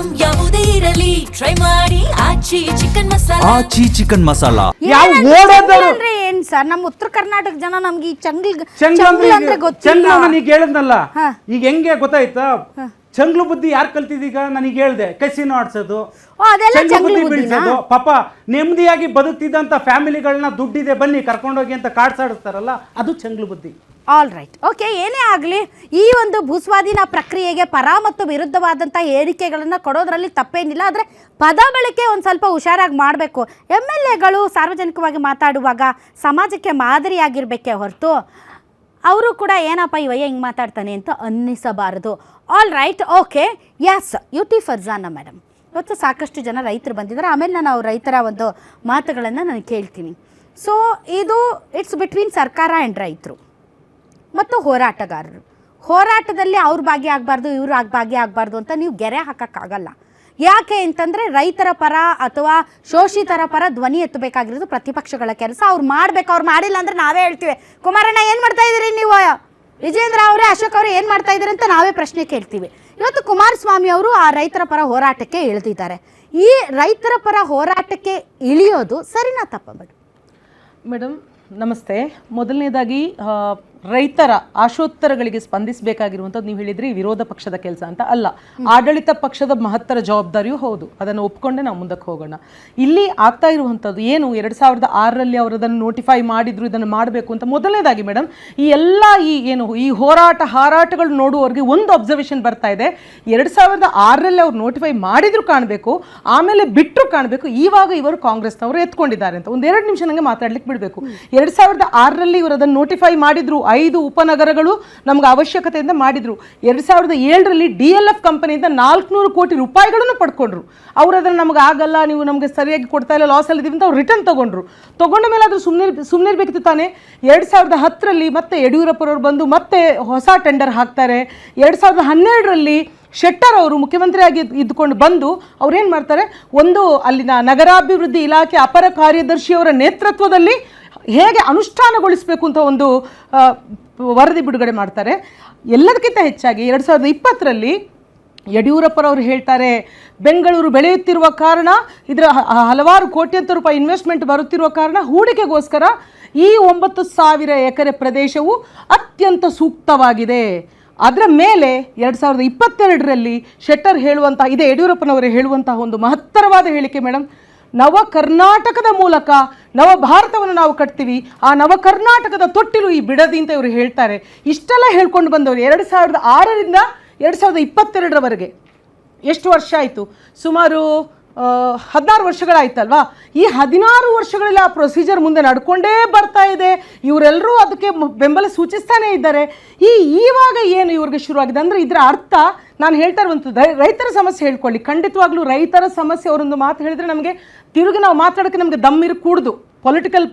Item ಯಾವುದೇ ಇರಲಿ try ಮಾಡಿ ಆಚಿ ಚಿಕನ್ ಮಸಾಲಾ. ಆಚಿ ಚಿಕನ್ ಮಸಾಲಾ ಅಂದ್ರೆ ಏನ್ ಸರ್, ನಮ್ಮ ಉತ್ತರ ಕರ್ನಾಟಕ ಜನ ನಮ್ಗೆ ಈ ಚಂಗ್ಲ್ ಅಂದ್ರೆ ಗೊತ್ತಿಲ್ಲ. ನನಗೆ ಹೇಳಿದ್ನಲ್ಲ, ಈಗ ಹೆಂಗೆ ಗೊತ್ತಾಯ್ತಾ? ಚಂಗ್ಲು ಬುದ್ಧಿ ಯಾರು ಕಲ್ತಿದೀಗ? ನನಗೆ ಹೇಳ್ದೆ ಕಸಿನೋ ಆಡ್ಸೋದು, ಚಂಗ್ಲು ಬುದ್ಧಿ ಬೀಳ್ಸೋದು. ಪಾಪ ನೆಮ್ಮದಿಯಾಗಿ ಬದುಕ್ತಿದ್ದಂತ ಫ್ಯಾಮಿಲಿಗಳನ್ನ ದುಡ್ಡಿದೆ ಬನ್ನಿ ಕರ್ಕೊಂಡೋಗಿ ಅಂತ ಕಾಡ್ಸಾಡಿಸ್ತಾರಲ್ಲ, ಅದು ಚಂಗ್ಲು ಬುದ್ಧಿ. ಆಲ್ ರೈಟ್, ಓಕೆ, ಏನೇ ಆಗಲಿ ಈ ಒಂದು ಭೂಸ್ವಾಧೀನ ಪ್ರಕ್ರಿಯೆಗೆ ಪರ ಮತ್ತು ವಿರುದ್ಧವಾದಂಥ ಹೇಳಿಕೆಗಳನ್ನು ಕೊಡೋದ್ರಲ್ಲಿ ತಪ್ಪೇನಿಲ್ಲ. ಆದರೆ ಪದ ಬಳಕೆ ಒಂದು ಸ್ವಲ್ಪ ಹುಷಾರಾಗಿ ಮಾಡಬೇಕು. MLAಗಳು ಸಾರ್ವಜನಿಕವಾಗಿ ಮಾತಾಡುವಾಗ ಸಮಾಜಕ್ಕೆ ಮಾದರಿಯಾಗಿರಬೇಕೇ ಹೊರತು ಅವರು ಕೂಡ ಏನಪ್ಪ ಇವಯ್ಯ ಹಿಂಗೆ ಮಾತಾಡ್ತಾನೆ ಅಂತ ಅನ್ನಿಸಬಾರದು. All right, okay, yes, UT Farzana madam, ಇವತ್ತು ಸಾಕಷ್ಟು ಜನ ರೈತರು ಬಂದಿದ್ದಾರೆ. ಆಮೇಲೆ ನಾನು ಅವ್ರ ರೈತರ ಒಂದು ಮಾತುಗಳನ್ನು ನಾನು ಕೇಳ್ತೀನಿ. ಸೊ ಇದು ಇಟ್ಸ್ ಬಿಟ್ವೀನ್ ಸರ್ಕಾರ ಆ್ಯಂಡ್ ರೈತರು ಮತ್ತು ಹೋರಾಟಗಾರರು. ಹೋರಾಟದಲ್ಲಿ ಅವ್ರು ಭಾಗಿಯಾಗಬಾರ್ದು, ಇವರು ಭಾಗಿಯಾಗಬಾರ್ದು ಅಂತ ನೀವು ಗೆರೆ ಹಾಕೋಕ್ಕಾಗಲ್ಲ. ಯಾಕೆ ಅಂತಂದರೆ ರೈತರ ಪರ ಅಥವಾ ಶೋಷಿತರ ಪರ ಧ್ವನಿ ಎತ್ತಬೇಕಾಗಿರೋದು ಪ್ರತಿಪಕ್ಷಗಳ ಕೆಲಸ. ಅವ್ರು ಮಾಡಬೇಕು. ಅವ್ರು ಮಾಡಿಲ್ಲ ಅಂದರೆ ನಾವೇ ಹೇಳ್ತೀವಿ, ಕುಮಾರಣ್ಣ ಏನು ಮಾಡ್ತಾ ಇದ್ದೀರಿ ನೀವು, ವಿಜೇಂದ್ರ ಅವರೇ, ಅಶೋಕ್ ಅವರು ಏನು ಮಾಡ್ತಾ ಇದ್ದೀರಿ ಅಂತ ನಾವೇ ಪ್ರಶ್ನೆ ಕೇಳ್ತೀವಿ. ಇವತ್ತು ಕುಮಾರಸ್ವಾಮಿ ಅವರು ಆ ರೈತರ ಪರ ಹೋರಾಟಕ್ಕೆ ಇಳಿದಿದ್ದಾರೆ. ಈ ರೈತರ ಪರ ಹೋರಾಟಕ್ಕೆ ಇಳಿಯೋದು ಸರಿನಾ ತಪ್ಪ ಮೇಡಮ್? ನಮಸ್ತೆ. ಮೊದಲನೇದಾಗಿ ರೈತರ ಆಶೋತ್ತರಗಳಿಗೆ ಸ್ಪಂದಿಸಬೇಕಾಗಿರುವಂಥದ್ದು ನೀವು ಹೇಳಿದ್ರಿ ವಿರೋಧ ಪಕ್ಷದ ಕೆಲಸ ಅಂತ. ಅಲ್ಲ, ಆಡಳಿತ ಪಕ್ಷದ ಮಹತ್ತರ ಜವಾಬ್ದಾರಿಯೂ ಹೌದು. ಅದನ್ನು ಒಪ್ಕೊಂಡೆ ನಾವು ಮುಂದಕ್ಕೆ ಹೋಗೋಣ. ಇಲ್ಲಿ ಆಗ್ತಾ ಇರುವಂಥದ್ದು ಏನು, 2006ರಲ್ಲಿ ಅವರು ಅದನ್ನು ನೋಟಿಫೈ ಮಾಡಿದ್ರು, ಇದನ್ನು ಮಾಡಬೇಕು ಅಂತ. ಮೊದಲನೇದಾಗಿ ಮೇಡಮ್, ಈ ಎಲ್ಲ ಈ ಹಾರಾಟಗಳು ನೋಡುವವರಿಗೆ ಒಂದು ಅಬ್ಸರ್ವೇಷನ್ ಬರ್ತಾ ಇದೆ. 2006ರಲ್ಲಿ ಅವ್ರು ನೋಟಿಫೈ ಮಾಡಿದ್ರು ಕಾಣಬೇಕು, ಆಮೇಲೆ ಬಿಟ್ಟರು ಕಾಣಬೇಕು. ಇವಾಗ ಇವರು ಕಾಂಗ್ರೆಸ್ನವರು ಎತ್ಕೊಂಡಿದ್ದಾರೆ ಅಂತ. ಒಂದು 2 ನಿಮಿಷ ನನಗೆ ಮಾತಾಡ್ಲಿಕ್ಕೆ ಬಿಡಬೇಕು. 2006ರಲ್ಲಿ ಇವರು ಅದನ್ನು ನೋಟಿಫೈ ಮಾಡಿದ್ರು, 5 ಉಪನಗರಗಳು ನಮ್ಗೆ ಅವಶ್ಯಕತೆಯಿಂದ ಮಾಡಿದ್ರು. 2007ರಲ್ಲಿ DLF ಕಂಪನಿಯಿಂದ 400 ಕೋಟಿ ರೂಪಾಯಿಗಳನ್ನು ಪಡ್ಕೊಂಡ್ರು. ಅವ್ರು ಅದನ್ನು ನಮ್ಗೆ ಆಗಲ್ಲ, ನೀವು ನಮಗೆ ಸರಿಯಾಗಿ ಕೊಡ್ತಾ ಇಲ್ಲ, ಲಾಸ್ ಅಲ್ಲಿದ್ದೀವಿ ಅಂತ ಅವ್ರು ರಿಟರ್ನ್ ತಗೊಂಡ ಮೇಲೆ ಅದು ಸುಮ್ಮನೆ ಇರಬೇಕಿತ್ತು ತಾನೆ. 2010ರಲ್ಲಿ ಮತ್ತೆ ಯಡಿಯೂರಪ್ಪರವ್ರು ಬಂದು ಮತ್ತೆ ಹೊಸ ಟೆಂಡರ್ ಹಾಕ್ತಾರೆ. 2012ರಲ್ಲಿ ಶೆಟ್ಟರ್ ಅವರು ಮುಖ್ಯಮಂತ್ರಿಯಾಗಿ ಇದ್ದುಕೊಂಡು ಬಂದು ಅವ್ರೇನು ಮಾಡ್ತಾರೆ, ಒಂದು ಅಲ್ಲಿನ ನಗರಾಭಿವೃದ್ಧಿ ಇಲಾಖೆ ಅಪರ ಕಾರ್ಯದರ್ಶಿಯವರ ನೇತೃತ್ವದಲ್ಲಿ ಹೇಗೆ ಅನುಷ್ಠಾನಗೊಳಿಸಬೇಕು ಅಂತ ಒಂದು ವರದಿ ಬಿಡುಗಡೆ ಮಾಡ್ತಾರೆ. ಎಲ್ಲದಕ್ಕಿಂತ ಹೆಚ್ಚಾಗಿ 2020ರಲ್ಲಿ ಯಡಿಯೂರಪ್ಪರವರು ಹೇಳ್ತಾರೆ, ಬೆಂಗಳೂರು ಬೆಳೆಯುತ್ತಿರುವ ಕಾರಣ, ಇದರ ಹಲವಾರು ಕೋಟ್ಯಂತರ ರೂಪಾಯಿ ಇನ್ವೆಸ್ಟ್ಮೆಂಟ್ ಬರುತ್ತಿರುವ ಕಾರಣ ಹೂಡಿಕೆಗೋಸ್ಕರ ಈ 9,000 ಎಕರೆ ಪ್ರದೇಶವು ಅತ್ಯಂತ ಸೂಕ್ತವಾಗಿದೆ. ಅದರ ಮೇಲೆ 2022ರಲ್ಲಿ ಶೆಟ್ಟರ್ ಹೇಳುವಂತಹ, ಇದೇ ಯಡಿಯೂರಪ್ಪನವರೇ ಹೇಳುವಂತಹ ಒಂದು ಮಹತ್ತರವಾದ ಹೇಳಿಕೆ ಮೇಡಮ್. ನವ ಕರ್ನಾಟಕದ ಮೂಲಕ ನವ ಭಾರತವನ್ನು ನಾವು ಕಟ್ತೀವಿ, ಆ ನವ ಕರ್ನಾಟಕದ ತೊಟ್ಟಿಲು ಈ ಬಿಡದಿ ಅಂತ ಇವರು ಹೇಳ್ತಾರೆ. ಇಷ್ಟೆಲ್ಲ ಹೇಳ್ಕೊಂಡು ಬಂದವರು 2006ರಿಂದ 2022ರವರೆಗೆ ಎಷ್ಟು ವರ್ಷ ಆಯಿತು? ಸುಮಾರು 16 ವರ್ಷಗಳಾಯ್ತಲ್ವಾ? ಈ 16 ವರ್ಷಗಳಲ್ಲಿ ಆ ಪ್ರೊಸೀಜರ್ ಮುಂದೆ ನಡ್ಕೊಂಡೇ ಬರ್ತಾ ಇದೆ. ಇವರೆಲ್ಲರೂ ಅದಕ್ಕೆ ಬೆಂಬಲ ಸೂಚಿಸ್ತಾನೇ ಇದ್ದಾರೆ. ಈವಾಗ ಏನು ಇವ್ರಿಗೆ ಶುರುವಾಗಿದೆ ಅಂದರೆ, ಇದರ ಅರ್ಥ ನಾನು ಹೇಳ್ತಾ ಇರುವಂಥದ್ದು, ರೈತರ ಸಮಸ್ಯೆ ಹೇಳ್ಕೊಳ್ಳಿ. ಖಂಡಿತವಾಗ್ಲೂ ರೈತರ ಸಮಸ್ಯೆ ಅವರೊಂದು ಮಾತು ಹೇಳಿದರೆ ನಮಗೆ ತಿರುಗಿ ನಾವು ಮಾತಾಡೋಕ್ಕೆ ನಮಗೆ ದಮ್ಮಿರು ಕೂಡುದು. ಪೊಲಿಟಿಕಲ್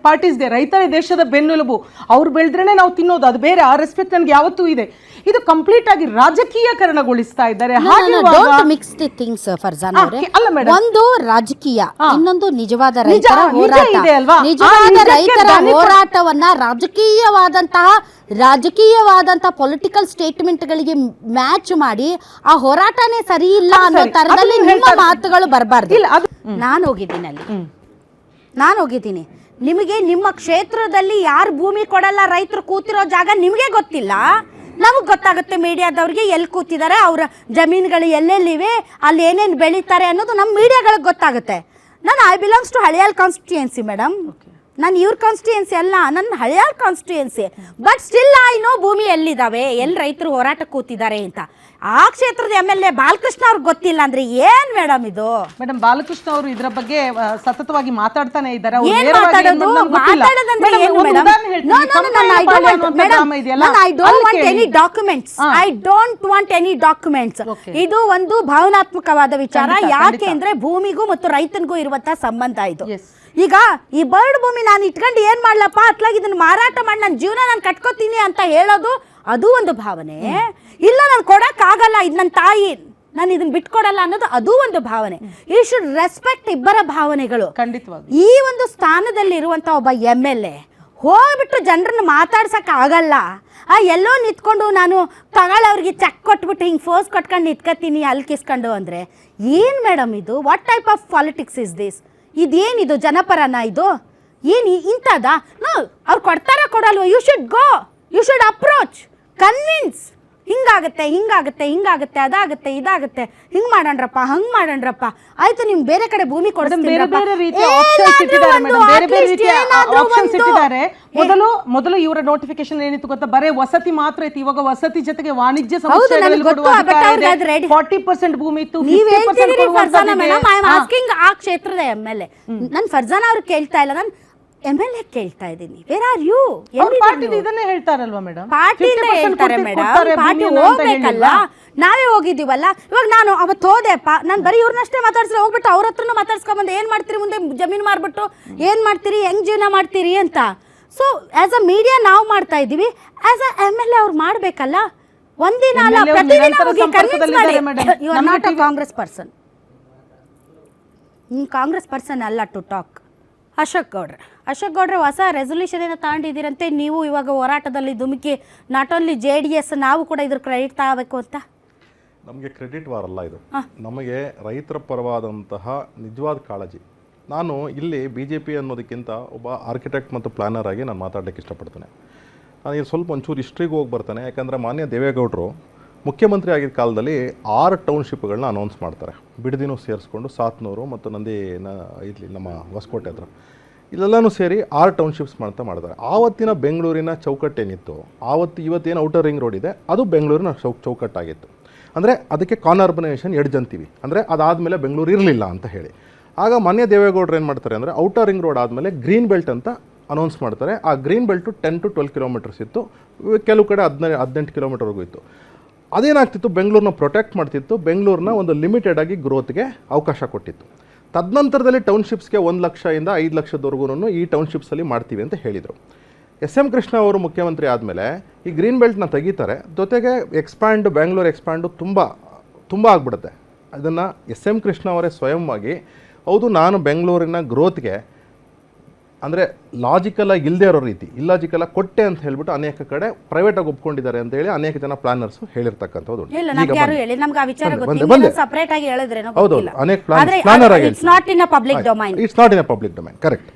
ಪಾರ್ಟೀಸ್ಗೆ ರೈತರೇ ದೇಶದ ಬೆನ್ನೆಲುಬು, ಅವ್ರು ಬೆಳೆದ್ರೇ ನಾವು ತಿನ್ನೋದು, ಅದು ಬೇರೆ. ಆ ರೆಸ್ಪೆಕ್ಟ್ ನನಗೆ ಯಾವತ್ತೂ ಇದೆ. ಇದು ಕಂಪ್ಲೀಟ್ ಆಗಿ ರಾಜಕೀಯಕರಣಗೊಳಿಸ್ತಾ ಇದ್ದಾರೆ. ಒಂದು ರಾಜಕೀಯ, ಇನ್ನೊಂದು ನಿಜವಾದ ರೈತರ ಹೋರಾಟ. ನಿಜವಾದ ರೈತರ ಹೋರಾಟವನ್ನ ರಾಜಕೀಯವಾದಂತಹ ಪೊಲಿಟಿಕಲ್ ಸ್ಟೇಟ್ಮೆಂಟ್ಗಳಿಗೆ ಮ್ಯಾಚ್ ಮಾಡಿ ಆ ಹೋರಾಟನೇ ಸರಿ ಇಲ್ಲ ಅನ್ನೋ ತರದಲ್ಲಿ ನಿಮ್ಮ ಮಾತುಗಳು ಬರಬಾರ್ದು. ನಾನು ಹೋಗಿದ್ದೀನಿ. ನಿಮಗೆ ನಿಮ್ಮ ಕ್ಷೇತ್ರದಲ್ಲಿ ಯಾರು ಭೂಮಿ ಕೊಡಲ್ಲ, ರೈತರು ಕೂತಿರೋ ಜಾಗ ನಿಮಗೆ ಗೊತ್ತಿಲ್ಲ, ನಮಗೆ ಗೊತ್ತಾಗುತ್ತೆ. ಮೀಡಿಯಾದವ್ರಿಗೆ ಎಲ್ಲಿ ಕೂತಿದ್ದಾರೆ, ಅವರ ಜಮೀನುಗಳು ಎಲ್ಲೆಲ್ಲಿವೆ, ಅಲ್ಲಿ ಏನೇನು ಬೆಳೀತಾರೆ ಅನ್ನೋದು ನಮ್ಮ ಮೀಡಿಯಾಗಳಿಗೆ ಗೊತ್ತಾಗುತ್ತೆ. I belongs to Haliyal constituency madam. ನಾನು ಇವ್ರ ಕಾನ್ಸ್ಟಿಟ್ಯೂಯೆನ್ಸಿ ಅಲ್ಲ, ನನ್ನ Haliyal constituency. But still I know ಭೂಮಿ ಎಲ್ಲಿದ್ದಾವೆ, ಎಲ್ಲಿ ರೈತರು ಹೋರಾಟ ಕೂತಿದ್ದಾರೆ ಅಂತ. ಆ ಕ್ಷೇತ್ರದ MLA ಬಾಲಕೃಷ್ಣ ಅವ್ರಿಗೆ ಗೊತ್ತಿಲ್ಲ ಅಂದ್ರೆ ಏನ್ ಮೇಡಮ್ ಇದು? ಮೇಡಮ್, ಬಾಲಕೃಷ್ಣ ಅವರು ಇದರ ಬಗ್ಗೆ ಸತತವಾಗಿ ಮಾತಾಡ್ತಾನೆ ಇದ್ದಾರೆ. ಇದು ಒಂದು ಭಾವನಾತ್ಮಕವಾದ ವಿಚಾರ. ಯಾಕೆ ಅಂದ್ರೆ ಭೂಮಿಗೂ ಮತ್ತು ರೈತನಿಗೂ ಇರುವಂತಹ ಸಂಬಂಧ ಇದು. ಈಗ ಈ ಬರ್ಡ್ ಭೂಮಿ ನಾನು ಇಟ್ಕೊಂಡು ಏನ್ ಮಾಡ್ಲಪ್ಪ, ಅತ್ಲಾಗಿ ಇದನ್ನ ಮಾರಾಟ ಮಾಡಿ ನನ್ನ ಜೀವನ ನಾನು ಕಟ್ಕೋತೀನಿ ಅಂತ ಹೇಳೋದು ಅದು ಒಂದು ಭಾವನೆ. ಇಲ್ಲ, ನಾನು ಕೊಡಕ್ಕಾಗಲ್ಲ, ಇದು ನನ್ನ ತಾಯಿ, ನಾನು ಇದನ್ನ ಬಿಟ್ಕೊಡಲ್ಲ ಅನ್ನೋದು ಅದು ಒಂದು ಭಾವನೆ. ಯು ಶುಡ್ ರೆಸ್ಪೆಕ್ಟ್ ಇಬ್ಬರ ಭಾವನೆಗಳು. ಖಂಡಿತವಾಗಿ ಈ ಒಂದು ಸ್ಥಾನದಲ್ಲಿ ಇರುವಂತ ಒಬ್ಬ MLA ಹೋಗ್ಬಿಟ್ಟು ಜನರನ್ನ ಮಾತಾಡ್ಸಕ್ಕೆ ಆಗಲ್ಲ. ಎಲ್ಲೋ ನಿಂತ್ಕೊಂಡು ನಾನು ತಗೊಳ್ಳೋರಿಗೆ ಚೆಕ್ ಕೊಟ್ಬಿಟ್ಟು ಹಿಂಗೆ ಫೋರ್ಸ್ ಕೊಟ್ಕೊಂಡು ನಿಂತ್ಕೊತೀನಿ ಅಲ್ಕಿಸ್ಕೊಂಡು ಅಂದರೆ ಏನು ಮೇಡಮ್ ಇದು? What type of politics is this? ಇದೇನಿದು? ಜನಪರನ ಇದು? ಏನು ಇಂಥದ್ದಾ? ನೋ, ಅವ್ರು ಕೊಡ್ತಾರ ಕೊಡಲ್ವ? You should go, you should approach, convince. ಹಿಂಗಾಗುತ್ತೆ ಹಿಂಗಾಗುತ್ತೆ ಅದಾಗುತ್ತೆ ಇದಾಗುತ್ತೆ, ಹಿಂಗೆ ಮಾಡೋಣ್ರಪ್ಪ ಹಂಗೆ ಮಾಡೋಣ್ರಪ್ಪ, ಆಯ್ತು ನಿಮ್ಗೆ ಬೇರೆ ಕಡೆ ಭೂಮಿ ಮೊದಲು ಇವರ ನೋಟಿಫಿಕೇಶನ್ ಏನಿತ್ತು ಗೊತ್ತಾ? ಬರೇ ವಸತಿ ಮಾತ್ರ ಇತ್ತು. ಇವಾಗ ವಸತಿ ಜೊತೆಗೆ ವಾಣಿಜ್ಯ 40% ಭೂಮಿ ಇತ್ತು. ಆ ಕ್ಷೇತ್ರದ MLA ನಾನು ಫರ್ಜಾನ ಅವ್ರು ಕೇಳ್ತಾ ಇಲ್ಲ, ನಾನು MLA ಕೇಳ್ತಾ ಇದ್ದೀನಿ. Where are you? ಇದನ್ನೇ ಹೇಳ್ತಾರಲ್ವಾ ಮೇಡಮ್? ಪಾರ್ಟಿಯಿಂದ ಹೇಳ್ತಾರೆ ಮೇಡಮ್, ಪಾರ್ಟಿ ಹೋಗ್ಬೇಕಲ್ಲ. ನಾವೇ ಹೋಗಿದ್ದೀವಲ್ಲ. ಇವಾಗ ನಾನು ಅವತ್ತು ಹೋದೆಪ್ಪ, ನಾನು ಬರೀ ಇವ್ರನ್ನಷ್ಟೇ ಮಾತಾಡ್ಸಿದ್ರೆ ಹೋಗ್ಬಿಟ್ಟು ಅವ್ರ ಹತ್ರನೂ ಮಾತಾಡ್ಸ್ಕೊಂಬಂದು ಏನು ಮಾಡ್ತೀರಿ ಮುಂದೆ ಜಮೀನು ಮಾರ್ಬಿಟ್ಟು ಏನು ಮಾಡ್ತೀರಿ, ಹೆಂಗ್ ಜೀವನ ಮಾಡ್ತೀರಿ ಅಂತ. ಸೊ ಆಸ್ ಅ ಮೀಡಿಯಾ ನಾವು ಮಾಡ್ತಾ ಇದ್ದೀವಿ, ಆಸ್ ಅ MLA ಅವ್ರು ಮಾಡಬೇಕಲ್ಲ. ಒಂದಿನ ಅಲ್ಲ, ಪ್ರತಿದಿನ ಹೋಗಿ ಕನ್ವಿನ್ಸ್ ಮಾಡಿ. You are not a Congress person. Congress person ಅಲ್ಲ ಟು ಟಾಕ್. ಅಶೋಕ್ ಗೌಡ್ರೆ ಹೊಸ ರೆಸೊಲ್ಯೂಷನ್ ಏನೋ ತಗೊಂಡಿದ್ದೀರಂತೆ ನೀವು ಇವಾಗ ಹೋರಾಟದಲ್ಲಿ ಧುಮುಕಿ. ನಾಟ್ ಓನ್ಲಿ JDS, ನಾವು ಕೂಡ ಇದ್ರ ಕ್ರೆಡಿಟ್ ತಗೋಬೇಕು ಅಂತ. ನಮಗೆ ಕ್ರೆಡಿಟ್ ವಾರಲ್ಲ ಇದು, ನಮಗೆ ರೈತರ ಪರವಾದಂತಹ ನಿಜವಾದ ಕಾಳಜಿ. ನಾನು ಇಲ್ಲಿ BJP ಅನ್ನೋದಕ್ಕಿಂತ ಒಬ್ಬ ಆರ್ಕಿಟೆಕ್ಟ್ ಮತ್ತು ಪ್ಲಾನರ್ ಆಗಿ ನಾನು ಮಾತಾಡಲಿಕ್ಕೆ ಇಷ್ಟಪಡ್ತೇನೆ. ನಾನು ಇಲ್ಲಿ ಸ್ವಲ್ಪ ಒಂಚೂರು ಹಿಸ್ಟ್ರಿಗೆ ಹೋಗಿ ಬರ್ತೇನೆ. ಯಾಕಂದರೆ ಮಾನ್ಯ ದೇವೇಗೌಡರು ಮುಖ್ಯಮಂತ್ರಿ ಆಗಿದ್ದ ಕಾಲದಲ್ಲಿ 6 ಟೌನ್ಶಿಪ್ಗಳನ್ನ ಅನೌನ್ಸ್ ಮಾಡ್ತಾರೆ, ಬಿಡದಿನೂ ಸೇರಿಸ್ಕೊಂಡು ಸಾತ್ನೂರು ಮತ್ತು ಇಲ್ಲಿ ನಮ್ಮ ಹೊಸಕೋಟೆ ಹತ್ರ ಇಲ್ಲೆಲ್ಲನೂ ಸೇರಿ 6 ಟೌನ್ಶಿಪ್ಸ್ ಮಾಡ್ತಾರೆ. ಆವತ್ತಿನ ಬೆಂಗಳೂರಿನ ಚೌಕಟ್ಟೇನಿತ್ತು, ಇವತ್ತೇನು ಔಟರ್ ರಿಂಗ್ ರೋಡ್ ಇದೆ ಅದು ಬೆಂಗಳೂರಿನ ಚೌಕಟ್ಟಾಗಿತ್ತು. ಅಂದರೆ ಅದಕ್ಕೆ ಕಾನ್ಅರ್ಬನೈಸೇಷನ್ ಎಡ್ಜ್ ಅಂತೀವಿ. ಅಂದರೆ ಅದಾದಮೇಲೆ ಬೆಂಗಳೂರು ಇರಲಿಲ್ಲ ಅಂತ ಹೇಳಿ. ಆಗ ಮಾನ್ಯ ದೇವೇಗೌಡರು ಏನು ಮಾಡ್ತಾರೆ ಅಂದರೆ ಔಟರ್ ರಿಂಗ್ ರೋಡ್ ಆದಮೇಲೆ ಗ್ರೀನ್ ಬೆಲ್ಟ್ ಅಂತ ಅನೌನ್ಸ್ ಮಾಡ್ತಾರೆ. ಆ ಗ್ರೀನ್ ಬೆಲ್ಟು 10 to 12 ಕಿಲೋಮೀಟರ್ಸ್ ಇತ್ತು, ಕೆಲವು ಕಡೆ 18 ಕಿಲೋಮೀಟರ್ವರೆಗೂ ಇತ್ತು. ಅದೇನಾಗ್ತಿತ್ತು, ಬೆಂಗಳೂರನ್ನ ಪ್ರೊಟೆಕ್ಟ್ ಮಾಡ್ತಿತ್ತು, ಬೆಂಗಳೂರನ್ನ ಒಂದು ಲಿಮಿಟೆಡ್ ಆಗಿ ಗ್ರೋತ್ಗೆ ಅವಕಾಶ ಕೊಟ್ಟಿತ್ತು. ತದನಂತರದಲ್ಲಿ ಟೌನ್ಶಿಪ್ಸ್ಗೆ 1 ಲಕ್ಷದಿಂದ 5 ಲಕ್ಷದವರೆಗೂ ಈ ಟೌನ್ಶಿಪ್ಸಲ್ಲಿ ಮಾಡ್ತೀವಿ ಅಂತ ಹೇಳಿದರು. SM ಕೃಷ್ಣ ಅವರು ಮುಖ್ಯಮಂತ್ರಿ ಆದಮೇಲೆ ಈ ಗ್ರೀನ್ ಬೆಲ್ಟ್ನ ತೆಗಿತಾರೆ, ಜೊತೆಗೆ ಬೆಂಗಳೂರು ಎಕ್ಸ್ಪ್ಯಾಂಡು ತುಂಬ ಆಗಿಬಿಡುತ್ತೆ. ಅದನ್ನು SM ಕೃಷ್ಣ ಅವರೇ ಸ್ವಯಂವಾಗಿ ಹೌದು ನಾನು ಬೆಂಗಳೂರಿನ ಗ್ರೋತ್ಗೆ ಅಂದರೆ ಲಾಜಿಕಲಾಗಿ ಇಲ್ಲದೆ ಇರೋ ರೀತಿ ಇಲ್ಲಾಜಿಕಲಾಗಿ ಕೊಟ್ಟೆ ಅಂತ ಹೇಳ್ಬಿಟ್ಟು ಅನೇಕ ಕಡೆ ಪ್ರೈವೇಟಾಗಿ ಒಪ್ಕೊಂಡಿದ್ದಾರೆ ಅಂತ ಹೇಳಿ ಅನೇಕ ಜನ ಪ್ಲಾನರ್ಸ್ ಹೇಳಿರ್ತಕ್ಕಂಥದ್ದು. ಹೌದು, ಅನೇಕ ಪ್ಲಾನರ್ ಆಗಿ it's not in a public domain. Correct.